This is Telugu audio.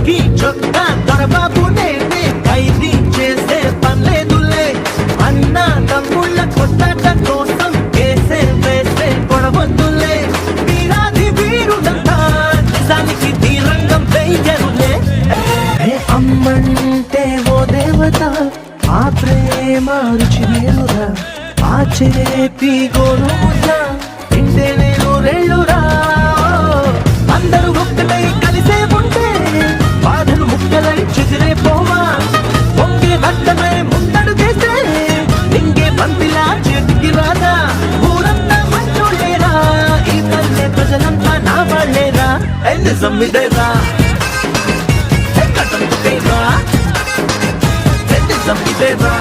కి చొక్కా దొరబాబు నేనే ఖైదీ చేసే పనిలేదులే అన్న తమ్ముళ్ళ కొట్టాట కోసం కేసే వేసే కొడవద్దులే వీరాది వీరుడంతా నిజానికి తీరంగం వెయ్యరులే అమ్మంటే ఓ దేవత ఆ ప్రేమ రుచి వేరురా ఆ చేతి గోరు ముద్ద తింటే నేను రెళ్ళురా అందరూ ఒక్కటై కలిసే ఉంటే బాధలు ముక్కలై చెదిరే పోవా ఒకే గడ్డమై ముందడుగేస్తే ఇంకే పంపిలా చేతికి రాదా ఊరంతా మంచోళ్ళేరా ఈ తల్లే ప్రజలంతా నా వాళ్ళేరా నిజం ఇదేరా కట్టం నిజం ఇదేరా